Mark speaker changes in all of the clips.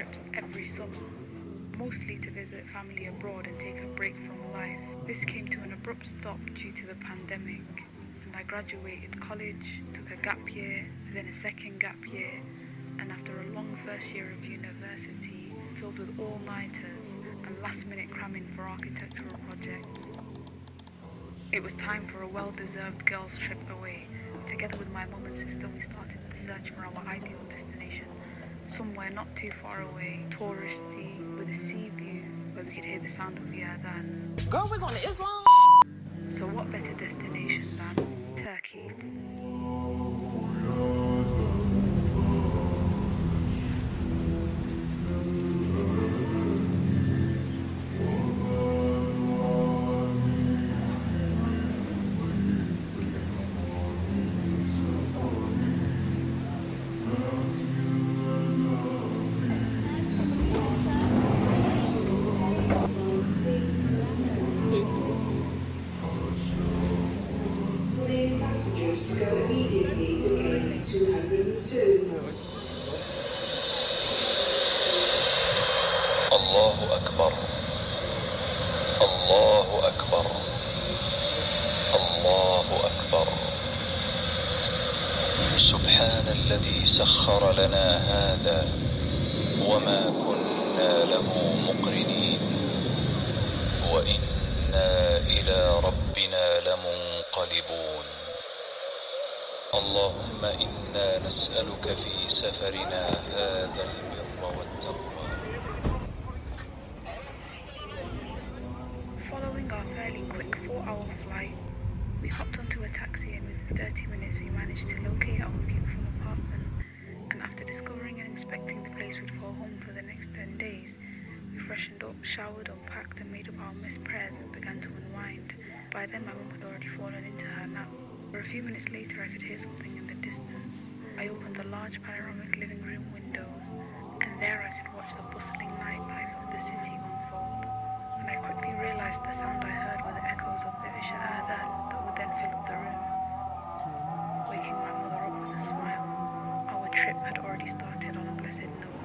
Speaker 1: trips every summer, mostly to visit family abroad and take a break from life. This came to an abrupt stop due to the pandemic, and I graduated college, took a gap year, then a second gap year, and after a long first year of university filled with all-nighters and last-minute cramming for architectural projects, it was time for a well-deserved girls' trip away. Together with my mum and sister, we started the search for our ideal destination, somewhere not too far away, touristy, with a sea view where we could hear the sound of the adhan.
Speaker 2: Girl, we're going to Islam.
Speaker 1: So what better destination than Turkey?
Speaker 3: Passengers to go immediately to gate 202.
Speaker 4: الله أكبر الله أكبر الله أكبر سبحان الذي سخر لنا هذا وما كنا له مقرنين وإنا إلى ربنا لمنقلبون اللهم إنا نسألك في سفرنا هذا البر والتقوى.
Speaker 1: Following our fairly quick 4-hour flight, we hopped onto a taxi and within 30 minutes we managed to locate our beautiful apartment. And after discovering and inspecting the place we'd call home for the next 10 days, we freshened up, showered, unpacked and made up our missed prayers and began to unwind. By then my mum had already fallen into her nap. For a few minutes later I could hear something in the distance. I opened the large panoramic living room windows, and there I could watch the bustling nightlife of the city unfold. And I quickly realized the sound I heard were the echoes of the Isha adhan that would then fill up the room, waking my mother up with a smile. Our trip had already started on a blessed note.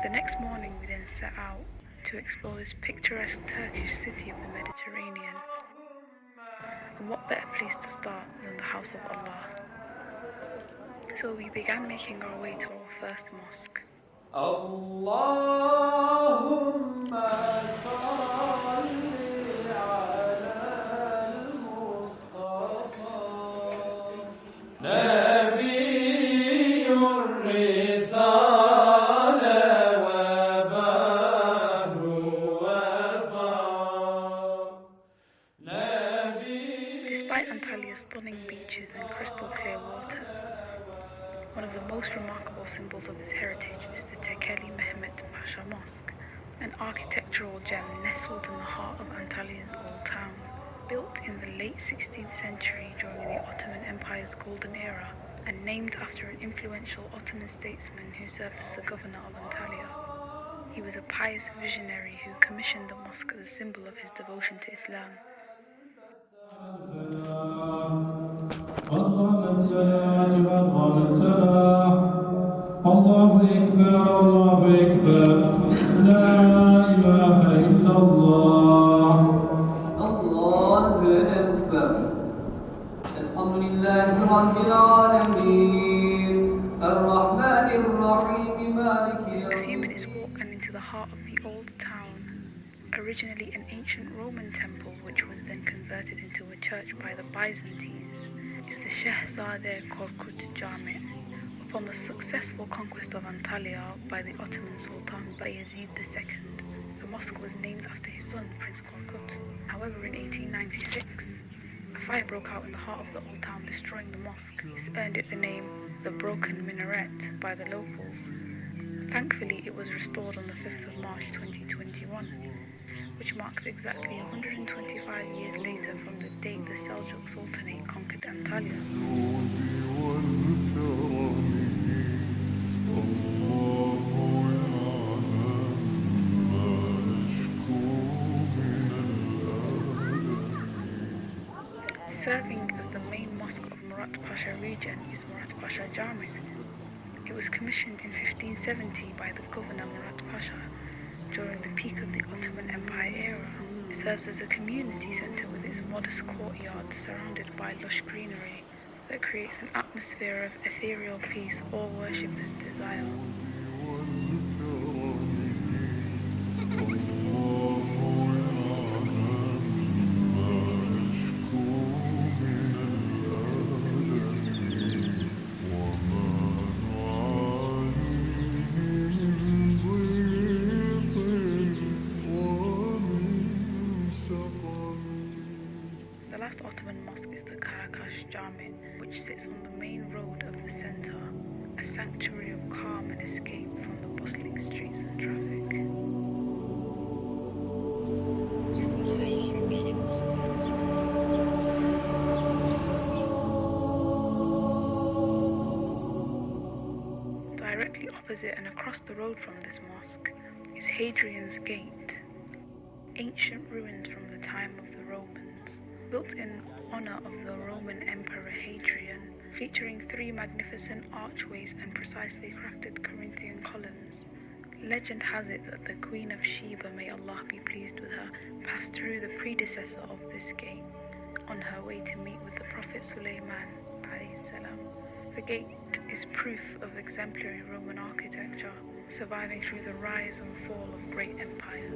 Speaker 1: The next morning we then set out to explore this picturesque Turkish city of the Mediterranean. And what better place to start than the house of Allah? So we began making our way to our first mosque.
Speaker 5: Allahumma salli ala al-Mustafa Nabiyyur Risala wa Bahru Wafa
Speaker 1: Despite Antalya's stunning beaches and crystal clear waters, one of the most remarkable symbols of its heritage is the Tekeli Mehmet Pasha Mosque, an architectural gem nestled in the heart of Antalya's old town. Built in the late 16th century during the Ottoman Empire's golden era, and named after an influential Ottoman statesman who served as the governor of Antalya. He was a pious visionary who commissioned the mosque as a symbol of his devotion to Islam.
Speaker 5: اللهم صلاه اللهم صلاه الله أكبر لا إله إلا الله الله أكبر الحمد لله رب العالمين الرحمن الرحيم مالك يوم
Speaker 1: A few minutes walk and into the heart of the old town, originally an ancient Roman temple which was then converted into a church by the Byzantines, is the Shehzade Korkut Jami. Upon the successful conquest of Antalya by the Ottoman Sultan Bayezid II, the mosque was named after his son, Prince Korkut. However, in 1896, a fire broke out in the heart of the old town, destroying the mosque. This earned it the name the Broken Minaret by the locals. Thankfully, it was restored on the 5th of March 2021, which marks exactly 125 years later from the date the Seljuk Sultanate conquered Antalya. Serving as the main mosque of Murat Pasha region is Murat Pasha Jami. It was commissioned in 1570 by the governor Murat Pasha during the peak of the Ottoman Empire era. It serves as a community centre with its modest courtyard surrounded by lush greenery that creates an atmosphere of ethereal peace all worshippers desire. The last Ottoman mosque is the Karakash Jami, which sits on the main road of the centre, a sanctuary of calm and escape from the bustling streets and traffic. Directly opposite and across the road from this mosque is Hadrian's Gate, ancient ruins from the time of the Romans, built in honor of the Roman Emperor Hadrian, featuring 3 magnificent archways and precisely crafted Corinthian columns. Legend has it that the Queen of Sheba, may Allah be pleased with her, passed through the predecessor of this gate on her way to meet with the Prophet Sulaiman alayhi salam. The gate is proof of exemplary Roman architecture, surviving through the rise and fall of great empires.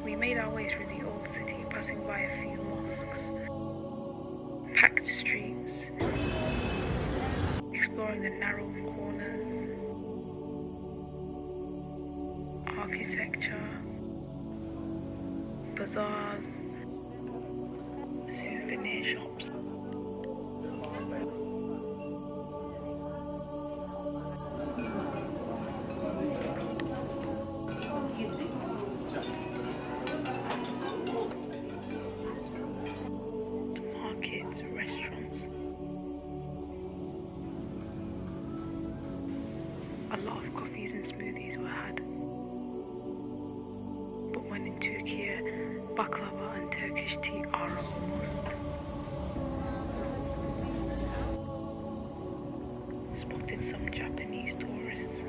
Speaker 1: We made our way through the old city, passing by a few mosques, packed streets, exploring the narrow corners, architecture, bazaars, souvenir shops. Markets, restaurants. A lot of coffees and smoothies were had. But when in Turkey, baklava and Turkish tea are a must. Spotted some Japanese tourists.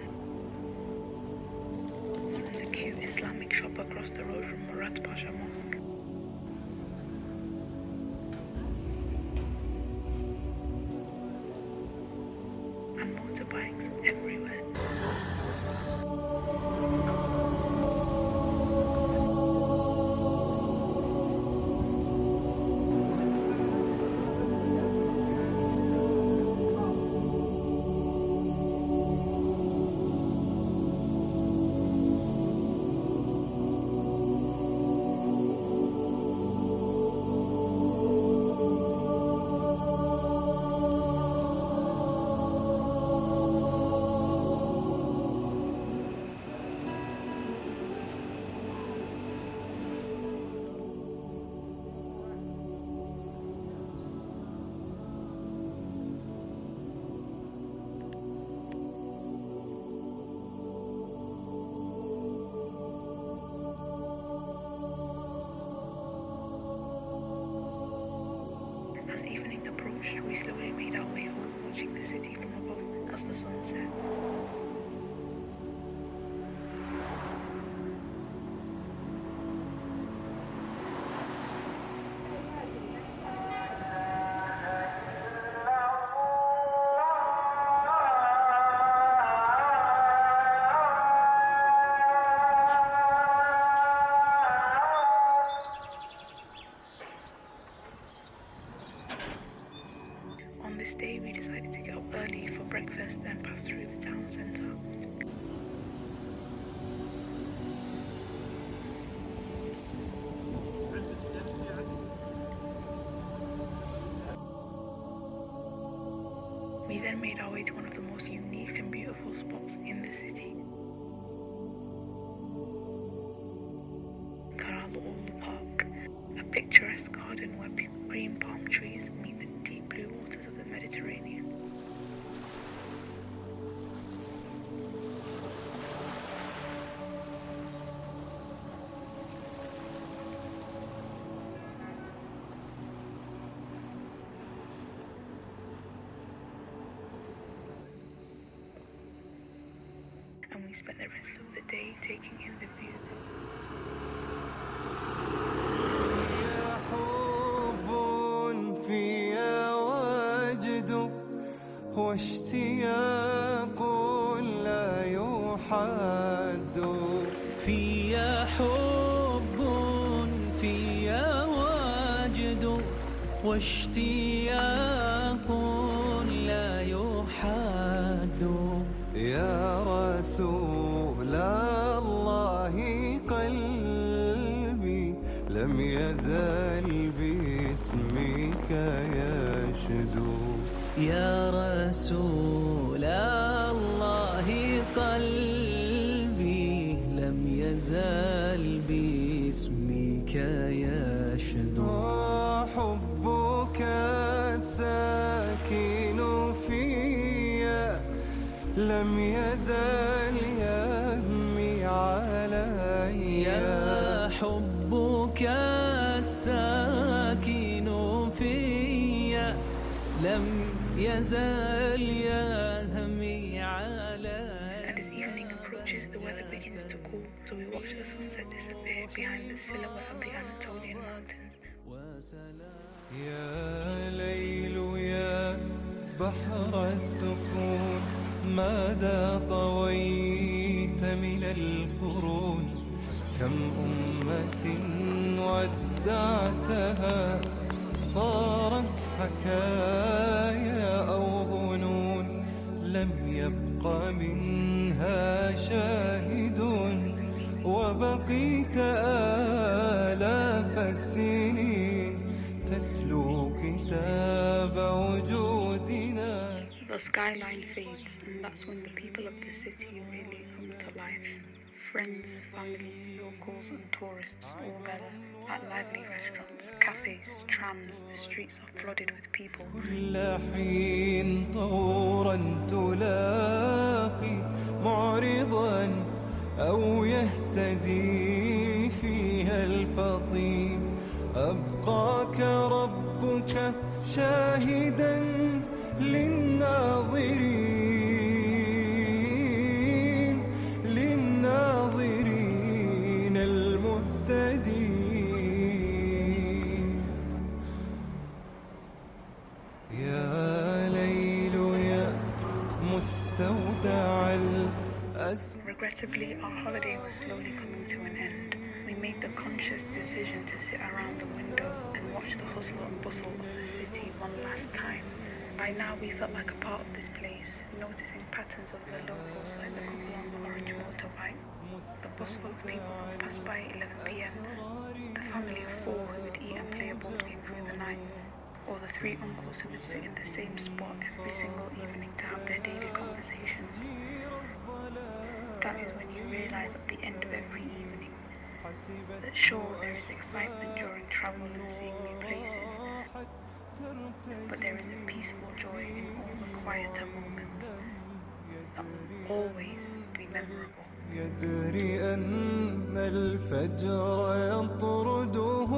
Speaker 1: There's a cute Islamic shop across the road from Murat Pasha Mosque. And motorbikes everywhere. As evening approached, we slowly made our way home, watching the city from above as the sun set. On On this day, we decided to get up early for breakfast, then pass through the town centre. We then made our way to one of the most unique and beautiful spots in the city, Park, a picturesque garden where green palm trees meet the deep blue waters of the Mediterranean. And we spent the rest of the day taking in the view.
Speaker 2: واشتياق لا يحد
Speaker 5: فيا حب فيا وجد واشتياق لا يحد
Speaker 2: يا رسول الله قلبي لم يزل باسمك يشدو
Speaker 5: يا رسول الله قلبي لم يزل باسمك يشدو
Speaker 2: حبك الساكن فيا لم يزل يهمي علي
Speaker 5: يا حبك الساكن فيا لم يزال يهمي علي.
Speaker 1: And as evening approaches, the weather begins to cool, so we watch the sunset disappear behind the silhouette of the Anatolian mountains.
Speaker 2: يا ليل يا بحر السكون ماذا طويت من القرون كم أمة ودعتها صارت حكايا أو ظنون لم يبق منها شاهد وبقيت آلاف السنين تتلو كتاب وجودنا.
Speaker 1: The skyline fades, and that's when the people of the city really come to life. Friends, family, locals and tourists all gather at lively restaurants, cafes, trams. The streets are flooded with people.
Speaker 2: كل حين طورا تلاقي معرضا أو يهتدي فيها الفطيم أبقاك ربك شاهدا للناظرين المهتدين. يا ليل يا مستودع الأسر.
Speaker 1: Regrettably, our holiday was slowly coming to an end. We made the conscious decision to sit around the window and watch the hustle and bustle of the city one last time. By now we felt like a part of this place, noticing patterns of the locals like the couple on the orange motorbike, the bus full of people who passed by at 11 p.m, the family of 4 who would eat and play a board game through the night, or the 3 uncles who would sit in the same spot every single evening to have their daily conversations. That is when you realize at the end of every evening that sure, there is excitement during travel and seeing new places, but there is a peaceful joy in all the quieter moments that will always be memorable.
Speaker 2: يدري أن الفجر يطرده